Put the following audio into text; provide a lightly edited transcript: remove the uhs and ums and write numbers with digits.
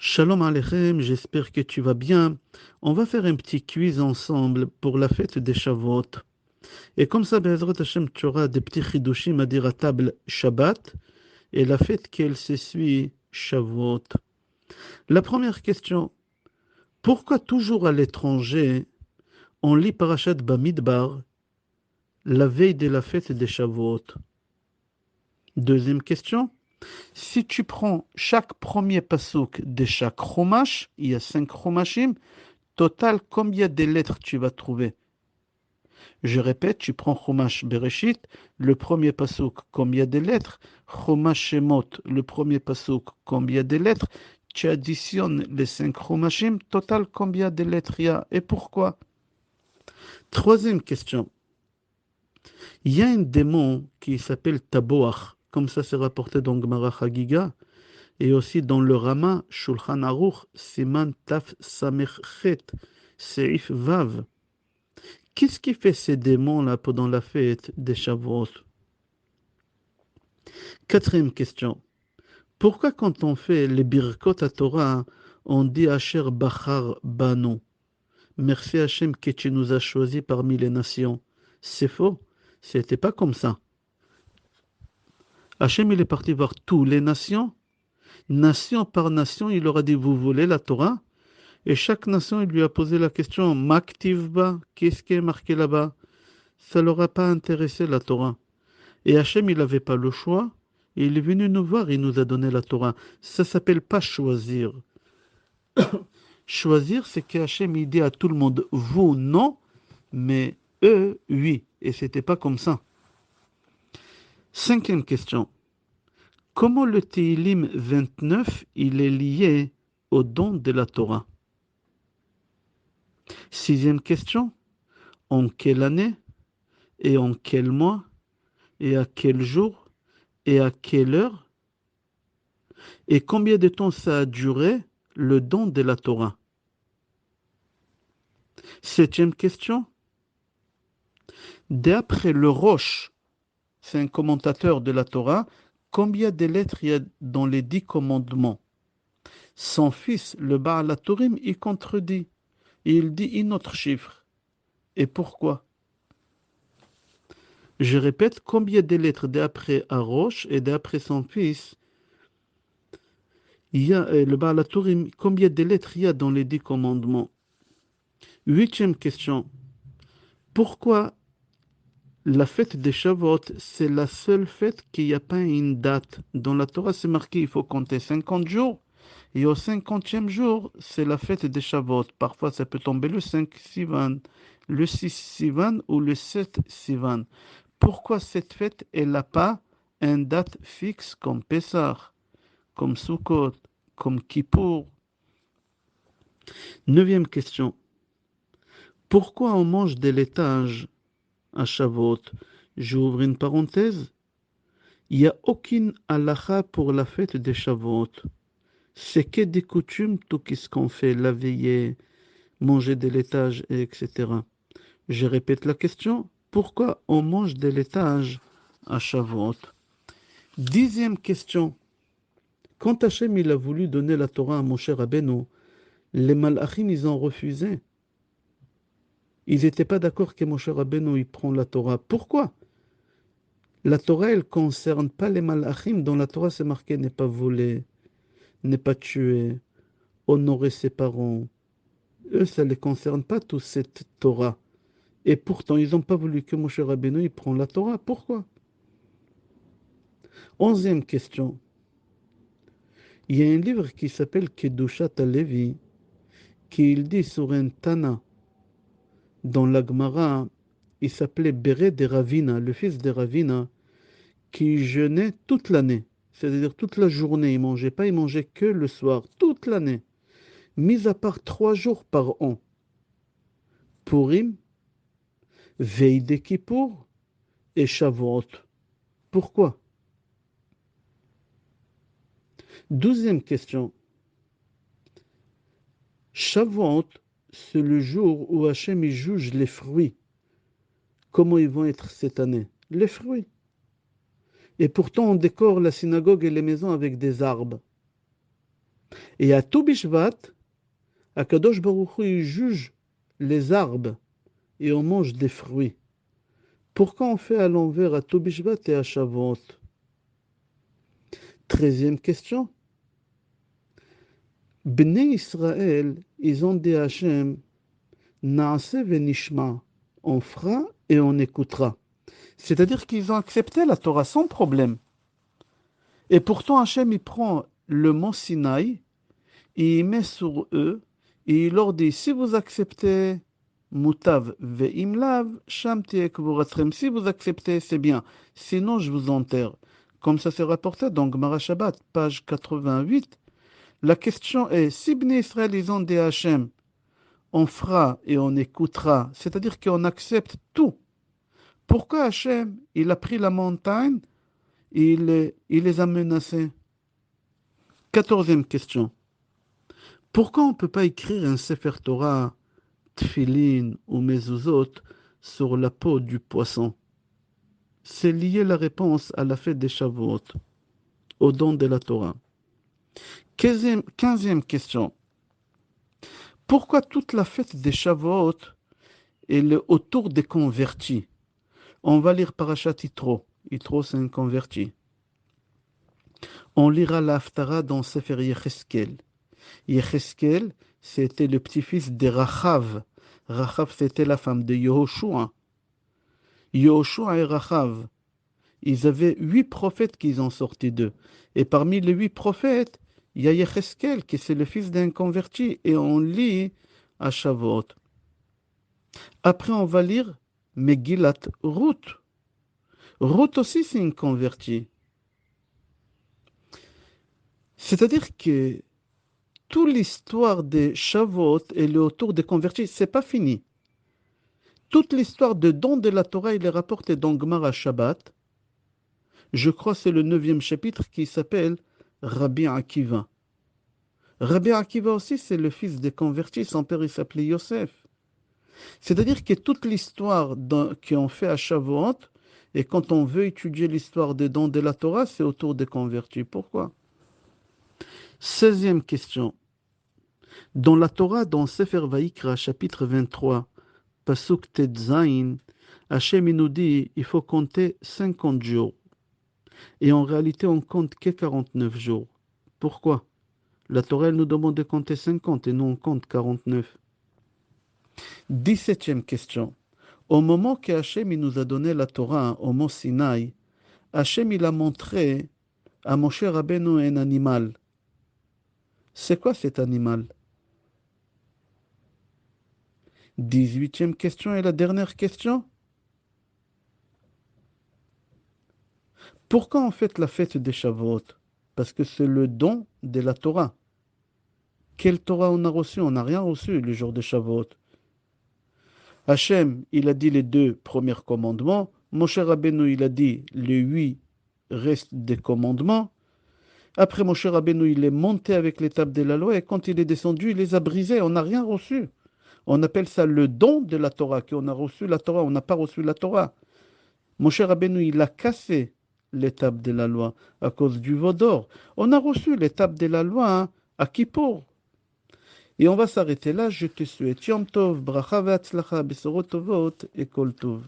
Shalom Aleichem, j'espère que tu vas bien. On va faire un petit quiz ensemble pour la fête des Shavuot. Et comme ça, Be'ezrat Hashem, tu auras des petits chidushim à dire à table Shabbat et la fête qu'elle se suit Shavuot. La première question, pourquoi toujours à l'étranger on lit Parashat Bamidbar la veille de la fête des Shavuot? Deuxième question, si tu prends chaque premier pasuk de chaque chumash, il y a 5 chumashim, total, combien de lettres tu vas trouver? Je répète, tu prends Chumash Bereshit, le premier pasuk, combien de lettres? Chumash Shemot, le premier pasuk, combien de lettres? Tu additionnes les 5 Chumashim, total, combien de lettres il y a et pourquoi? Troisième question. Il y a un démon qui s'appelle Taboach, comme ça c'est rapporté dans Gemara Chagiga, et aussi dans le Rama, Shulchan Aruch, Siman Taf Samech Chet, Seif Vav. Qu'est-ce qui fait ces démons-là pendant la fête des Shavuot? Quatrième question. Pourquoi quand on fait les Birkot à Torah, on dit Asher Bachar Banu? Merci Hachem que tu nous as choisis parmi les nations. C'est faux. C'était pas comme ça. Hachem, il est parti voir toutes les nations. Nation par nation, il leur a dit, vous voulez la Torah? Et chaque nation, il lui a posé la question, Maktivba, qu'est-ce qui est marqué là-bas? Ça leur a pas intéressé la Torah. Et Hachem, il n'avait pas le choix. Et il est venu nous voir, il nous a donné la Torah. Ça s'appelle pas choisir. Choisir, c'est que Hachem, il dit à tout le monde, vous, non, mais eux, oui. Et c'était pas comme ça. Cinquième question. Comment le Tehillim 29, il est lié au don de la Torah? Sixième question. En quelle année et en quel mois et à quel jour et à quelle heure et combien de temps ça a duré le don de la Torah? Septième question. D'après le Roche, c'est un commentateur de la Torah, combien de lettres il y a dans les 10 commandements? Son fils, le Baal HaTurim, il contredit. Et il dit un autre chiffre. Et pourquoi? Je répète, combien de lettres d'après Roche et d'après son fils, il y a le Baal HaTurim, combien de lettres il y a dans les 10 commandements? Huitième question. Pourquoi la fête des Shavuot, c'est la seule fête qu'il n'y a pas une date? Dans la Torah, c'est marqué il faut compter 50 jours. Et au 50e jour, c'est la fête des Shavuot. Parfois, ça peut tomber le 5 Sivan, le 6 Sivan ou le 7 Sivan. Pourquoi cette fête, elle n'a pas une date fixe comme Pessah, comme Sukkot, comme Kippour? Neuvième question. Pourquoi on mange des laitages à Shavuot? J'ouvre une parenthèse. Il n'y a aucune halakha pour la fête des Shavuot. C'est que des coutumes, tout ce qu'on fait, la veillée, manger des laitages, etc. Je répète la question. Pourquoi on mange des laitages à Shavuot? Dixième question. Quand Hachem il a voulu donner la Torah à Moshe Rabbeinu, les Malachim, ils ont refusé. Ils n'étaient pas d'accord que Moshe Rabbeinu il prend la Torah. Pourquoi? La Torah, elle ne concerne pas les Malachim. Dans la Torah, c'est marqué n'est pas volé, n'est pas tué, honorer ses parents. Eux, ça ne les concerne pas, toute cette Torah. Et pourtant, ils n'ont pas voulu que Moshe Rabbeinu il prenne la Torah. Pourquoi? Onzième question. Il y a un livre qui s'appelle Kedushat Alevi, qui il dit sur un Tana, dans la Gemara, il s'appelait Béré de Ravina, le fils de Ravina, qui jeûnait toute l'année. C'est-à-dire toute la journée, il ne mangeait pas, il mangeait que le soir, toute l'année. Mis à part 3 jours par an. Purim, veille de Kippour et Shavuot. Pourquoi? Douzième question. Shavuot, c'est le jour où Hachem il juge les fruits. Comment ils vont être cette année? Les fruits. Et pourtant, on décore la synagogue et les maisons avec des arbres. Et à tout Bishvat, Akadosh Baruch Hu, il juge les arbres et on mange des fruits. Pourquoi on fait à l'envers à tout Bishvat et à Shavuot? 13e question. Bnei Israël, ils ont dit à Hachem, Naase venishma, on fera et on écoutera. C'est-à-dire qu'ils ont accepté la Torah sans problème. Et pourtant, Hachem, il prend le mont Sinaï, et il met sur eux, et il leur dit, si vous acceptez Mutav ve'imlav, sham tiekvuratrem. Si vous acceptez, c'est bien. Sinon, je vous enterre. Comme ça s'est rapporté dans Gemara Shabbat, page 88. La question est, si Bnei Israël, ils ont dit à Hachem, on fera et on écoutera, c'est-à-dire qu'on accepte tout. Pourquoi Hachem, il a pris la montagne et il les a menacés? 14e question. Pourquoi on ne peut pas écrire un Sefer Torah, Tfilin ou Mezuzot sur la peau du poisson? C'est lié la réponse à la fête des Shavuot, au don de la Torah. 15e question. Pourquoi toute la fête des Shavuot est autour des convertis? On va lire Parashat Yitro. Yitro, c'est un converti. On lira l'Haftara dans Sefer Yecheskel. Yecheskel, c'était le petit-fils de Rachav. Rachav, c'était la femme de Yehoshua. Yehoshua et Rachav, ils avaient 8 prophètes qu'ils ont sortis d'eux. Et parmi les 8 prophètes, il y a Yecheskel, qui c'est le fils d'un converti. Et on lit à Shavuot. Après, on va lire Megillat Ruth. Ruth aussi, c'est une convertie. C'est-à-dire que toute l'histoire des Shavuot et le autour des convertis, c'est pas fini. Toute l'histoire de don de la Torah, il est rapporté dans Gemara Shabbat. Je crois que c'est le 9e chapitre qui s'appelle Rabbi Akiva. Rabbi Akiva aussi, c'est le fils des convertis. Son père, il s'appelait Yosef. C'est-à-dire que toute l'histoire qu'on fait à Shavuot, et quand on veut étudier l'histoire des dons de la Torah, c'est autour des convertis. Pourquoi? 16e question. Dans la Torah, dans Sefer Vaïkra, chapitre 23, Pasuk Tetzain, Hachem nous dit il faut compter 50 jours. Et en réalité, on compte que 49 jours. Pourquoi? La Torah, elle nous demande de compter 50 et nous, on compte 49. 17e question. Au moment que Hachem il nous a donné la Torah au mont Sinaï, Hachem il a montré à Moshe Rabbeinu un animal. C'est quoi cet animal? 18e question et la dernière question. Pourquoi on fête la fête des Shavuot? Parce que c'est le don de la Torah. Quelle Torah on a reçu? On n'a rien reçu le jour de Shavuot. Hachem, il a dit les 2 premiers commandements. Moshe Rabbeinu, il a dit les 8 restes des commandements. Après, Moshe Rabbeinu, il est monté avec les tables de la loi et quand il est descendu, il les a brisées. On n'a rien reçu. On appelle ça le don de la Torah, qu'on a reçu la Torah. On n'a pas reçu la Torah. Moshe Rabbeinu, il a cassé les tables de la loi à cause du veau d'or. On a reçu les tables de la loi à Kippour. Et on va s'arrêter là. Je te souhaite Yom Tov, Bracha ve'atzlacha, Besorot Tovot et Kol Tov.